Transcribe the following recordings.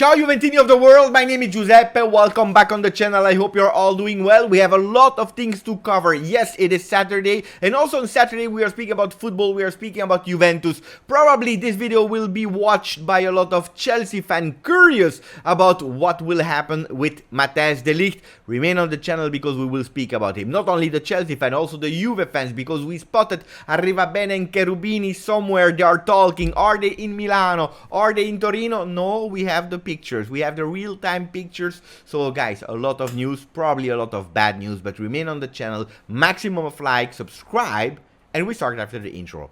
Ciao Juventini of the world, my name is Giuseppe, welcome back on the channel, I hope you're all doing well. We have a lot of things to cover. Yes, it is Saturday, and also on Saturday we are speaking about football, we are speaking about Juventus. Probably this video will be watched by a lot of Chelsea fans curious about what will happen with Matthijs de Ligt. Remain on the channel because we will speak about him. Not only the Chelsea fan, also the Juve fans, because we spotted Arrivabene Cherubini somewhere. They are talking. Are they in Milano? Are they in Torino? No, we have the pictures. We have the real-time pictures. So guys, a lot of news, probably a lot of bad news, but remain on the channel. Maximum of likes, subscribe, and we start after the intro.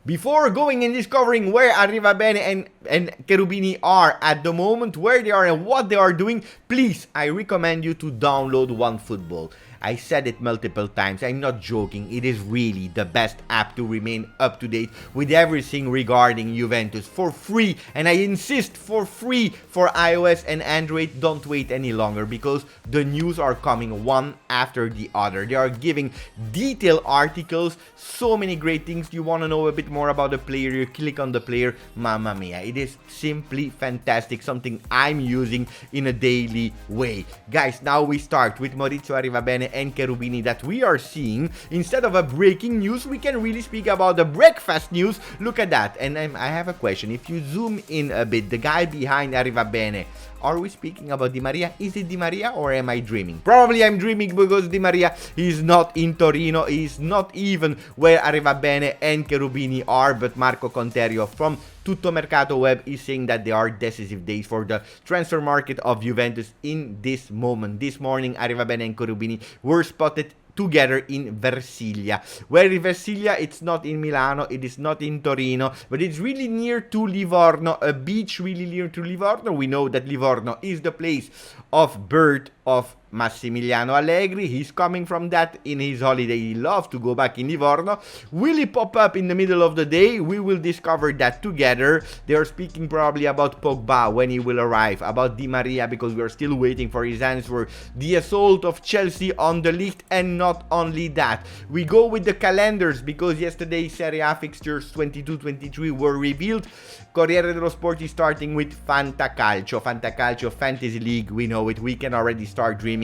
Before going and discovering where Arrivabene and Cherubini are at the moment, where they are and what they are doing, please, I recommend you to download OneFootball. I said it multiple times, I'm not joking, it is really the best app to remain up to date with everything regarding Juventus for free, and I insist for free for iOS and Android. Don't wait any longer because the news are coming one after the other. They are giving detailed articles, so many great things. You want to know a bit more about the player, you click on the player, mamma mia, it is simply fantastic, something I'm using in a daily way. Guys, now we start with Maurizio Arrivabene and Cherubini that we are seeing. Instead of a breaking news, we can really speak about the breakfast news. Look at that. And I have a question. If you zoom in a bit, the guy behind Arrivabene, are we speaking about Di Maria? Is it Di Maria or am I dreaming? Probably I'm dreaming because Di Maria is not in Torino. He's not even where Arrivabene and Cherubini are. But Marco Conterio from Tutto Mercato Web is saying that they are decisive days for the transfer market of Juventus in this moment. This morning, Arrivabene and Cherubini were spotted together in Versilia. Where in Versilia, it's not in Milano, it is not in Torino, but it's really near to Livorno, a beach really near to Livorno. We know that Livorno is the place of birth of Massimiliano Allegri. He's coming from that in his holiday. He loves to go back in Livorno. Will he pop up in the middle of the day? We will discover that together. They are speaking probably about Pogba when he will arrive, about Di Maria because we are still waiting for his answer, the assault of Chelsea on the Ligt, and not only that. We go with the calendars because yesterday Serie A fixtures 22-23 were revealed. Corriere dello Sport is starting with Fantacalcio. Fantacalcio Fantasy League, we know it. We can already start dreaming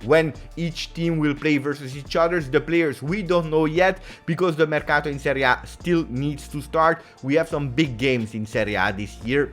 when each team will play versus each other. The players we don't know yet because the Mercato in Serie A still needs to start. We have some big games in Serie A this year,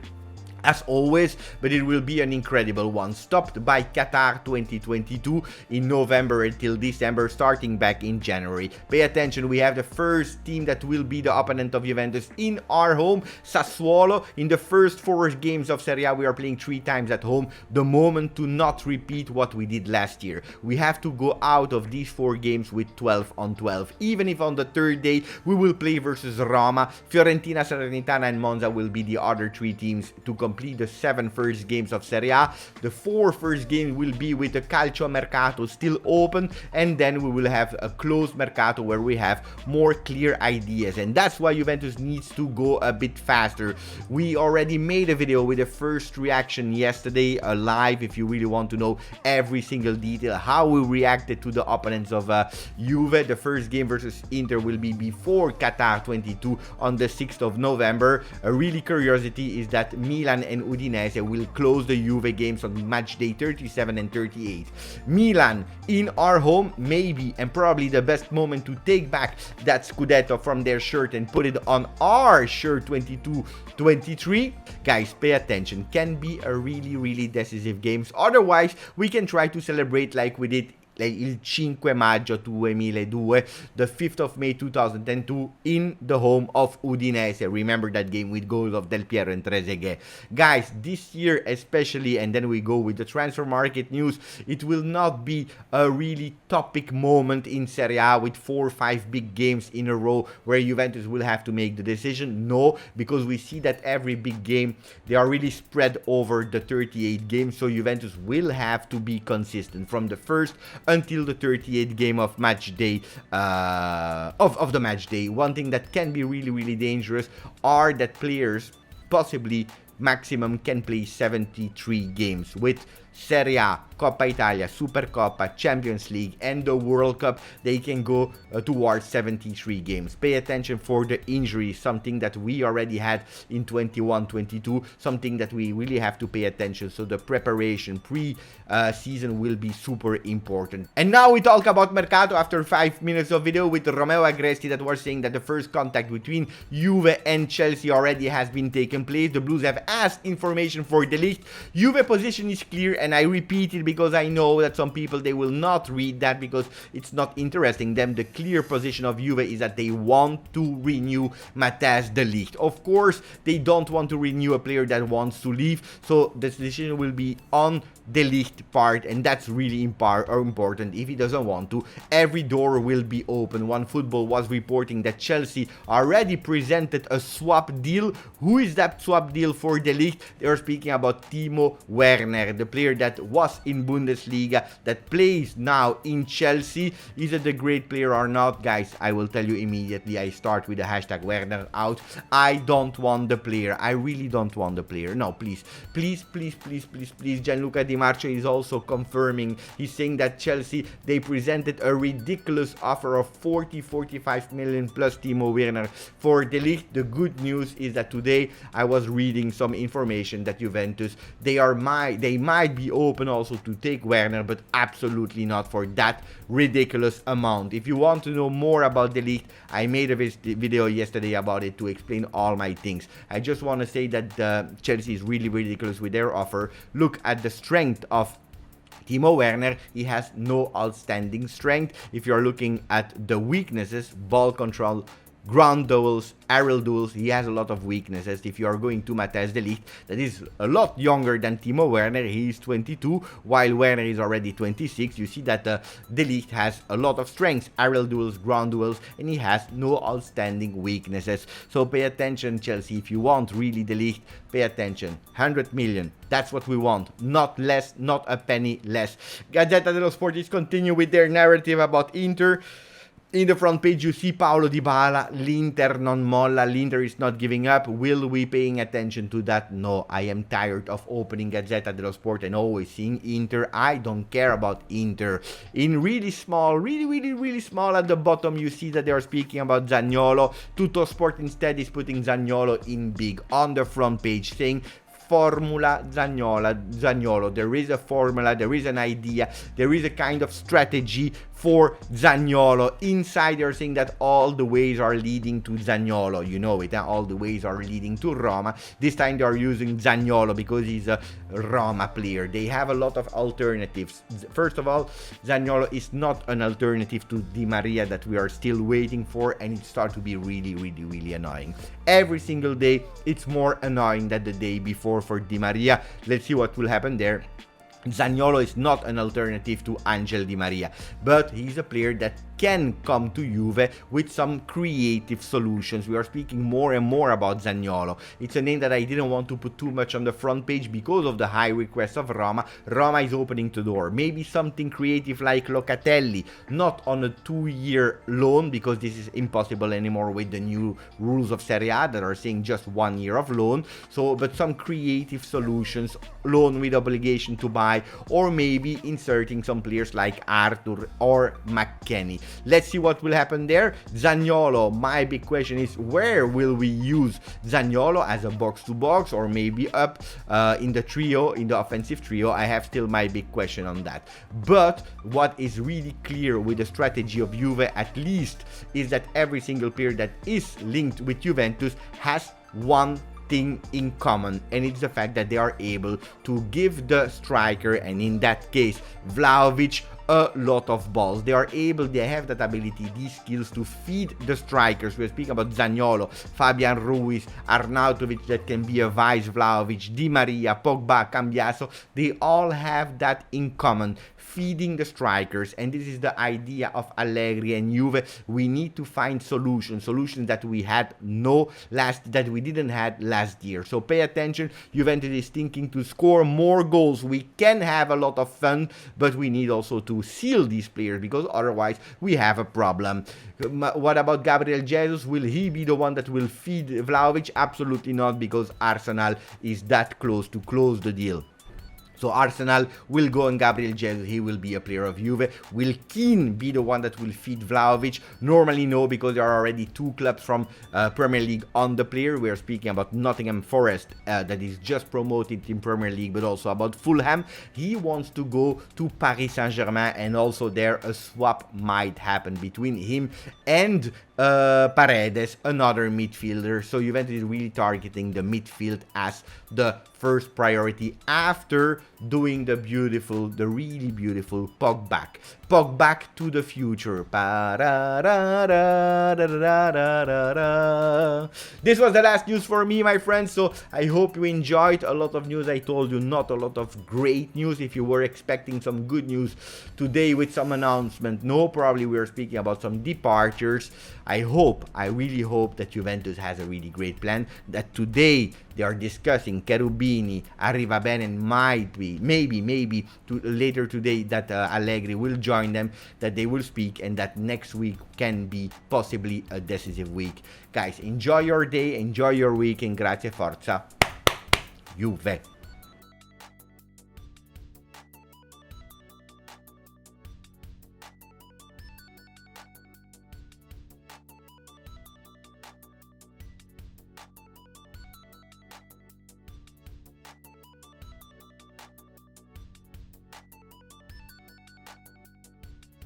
as always, but it will be an incredible one. Stopped by Qatar 2022 in November until December, starting back in January. Pay attention, we have the first team that will be the opponent of Juventus in our home, Sassuolo. In the first 4 games of Serie A, we are playing 3 times at home. The moment to not repeat what we did last year. We have to go out of these 4 games with 12 on 12. Even if on the 3rd day, we will play versus Roma, Fiorentina, Salernitana, and Monza will be the other 3 teams to complete the 7 first games of Serie A. The 4 first games will be with the Calcio Mercato still open, and then we will have a closed Mercato where we have more clear ideas, and that's why Juventus needs to go a bit faster. We already made a video with the first reaction yesterday, live, if you really want to know every single detail, how we reacted to the opponents of Juve. The first game versus Inter will be before Qatar 22 on the 6th of November. A really curiosity is that Milan and Udinese will close the Juve games on match day 37 and 38. Milan in our home, maybe and probably the best moment to take back that Scudetto from their shirt and put it on our shirt 22-23. Guys, pay attention, can be a really decisive games. Otherwise, we can try to celebrate like we did il 5 maggio 2002, the 5th of May 2002 in the home of Udinese. Remember that game with goals of Del Piero and Trezeguet. Guys, this year especially, and then we go with the transfer market news, it will not be a really topic moment in Serie A with 4 or 5 big games in a row where Juventus will have to make the decision. No, because we see that every big game, they are really spread over the 38 games, so Juventus will have to be consistent from the first until the 38th game of match day, of the match day. One thing that can be really dangerous are that players possibly maximum can play 73 games with Serie A, Coppa Italia, Supercoppa, Champions League, and the World Cup, they can go towards 73 games. Pay attention for the injuries, something that we already had in 21-22, something that we really have to pay attention. So the preparation pre-season will be super important. And now we talk about Mercato after 5 minutes of video with Romeo Agresti that was saying that the first contact between Juve and Chelsea already has been taken place. The Blues have asked information for the Ligt. Juve position is clear, and I repeat it because I know that some people, they will not read that because it's not interesting them. The clear position of Juve is that they want to renew Matthijs de Ligt. Of course, they don't want to renew a player that wants to leave, so this decision will be on the Ligt part, and that's really important. If he doesn't want to, every door will be open. One Football was reporting that Chelsea already presented a swap deal. Who is that swap deal for the Ligt? They are speaking about Timo Werner, the player that was in Bundesliga, that plays now in Chelsea. Is it a great player or not? Guys, I will tell you immediately. I start with the hashtag Werner out. I don't want the player. I really don't want the player. No, please, please, please, please, please, please. Gianluca Di Marcio is also confirming. He's saying that Chelsea, they presented a ridiculous offer of 40-45 million plus Timo Werner for the Ligt. The good news is that today I was reading some information that Juventus, they might be open also to take Werner, but absolutely not for that ridiculous amount. If you want to know more about the Ligt, I made a video yesterday about it to explain all my things. I just want to say that Chelsea is really ridiculous with their offer. Look at the strength of Timo Werner. He has no outstanding strength. If you're looking at the weaknesses, ball control, ground duels, aerial duels, he has a lot of weaknesses. If you are going to Matthijs de Ligt, that is a lot younger than Timo Werner, he is 22, while Werner is already 26. You see that de Ligt has a lot of strengths, aerial duels, ground duels, and he has no outstanding weaknesses. So pay attention, Chelsea. If you want really de Ligt, pay attention. 100 million. That's what we want. Not less, not a penny less. Gazzetta dello Sport is continue with their narrative about Inter. In the front page, you see Paulo Dybala, l'Inter non molla, l'Inter is not giving up. Will we paying attention to that? No, I am tired of opening Gazzetta dello Sport and always seeing Inter. I don't care about Inter. In really small, really small at the bottom, you see that they are speaking about Zaniolo. Tutto Sport instead is putting Zaniolo in big on the front page, saying Formula Zaniolo. There is a formula, there is an idea, there is a kind of strategy for Zaniolo. Inside they're saying that all the ways are leading to Zaniolo. You know it, all the ways are leading to Roma. This time they are using Zaniolo because he's a Roma player. They have a lot of alternatives. First of all, Zaniolo is not an alternative to Di Maria that we are still waiting for, and it starts to be really annoying. Every single day it's more annoying than the day before for Di Maria. Let's see what will happen there. Zaniolo is not an alternative to Angel Di Maria, but he's a player that can come to Juve with some creative solutions. We are speaking more and more about Zaniolo. It's a name that I didn't want to put too much on the front page because of the high request of Roma. Roma is opening the door. Maybe something creative like Locatelli, not on a 2-year loan because this is impossible anymore with the new rules of Serie A that are saying just 1 year of loan. So, but some creative solutions, loan with obligation to buy, or maybe inserting some players like Arthur or McKennie. Let's see what will happen there. Zaniolo, my big question is, where will we use Zaniolo? As a box-to-box or maybe up in the trio, in the offensive trio? I have still my big question on that. But what is really clear with the strategy of Juve, at least, is that every single player that is linked with Juventus has one thing in common, and it's the fact that they are able to give the striker, and in that case Vlahovic, a lot of balls. They have that ability, these skills to feed the strikers. We're speaking about Zaniolo, Fabian Ruiz, Arnautovic that can be a vice Vlahovic, Di Maria, Pogba, Cambiaso. They all have that in common, feeding the strikers, and this is the idea of Allegri and Juve. We need to find solutions that we didn't have last year. So pay attention. Juventus is thinking to score more goals. We can have a lot of fun, but we need also to seal these players because otherwise we have a problem. What about Gabriel Jesus? Will he be the one that will feed Vlahovic? Absolutely not, because Arsenal is that close to close the deal. So Arsenal will go on Gabriel Jesus, he will be a player of Juve. Will Keane be the one that will feed Vlahovic? Normally no, because there are already two clubs from Premier League on the player. We are speaking about Nottingham Forest that is just promoted in Premier League, but also about Fulham. He wants to go to Paris Saint-Germain, and also there a swap might happen between him and Paredes, another midfielder. So Juventus is really targeting the midfield as the first priority after doing the really beautiful Pogba to the future. This was the last news for me, my friends, so I hope you enjoyed. A lot of news, I told you, not a lot of great news. If you were expecting some good news today with some announcement, no, probably we are speaking about some departures. I really hope that Juventus has a really great plan, that today they are discussing Cherubini, Arrivabene, and might be, maybe later today that Allegri will join them, that they will speak, and that next week can be possibly a decisive week. Guys, enjoy your day, enjoy your week, and grazie, forza, Juve.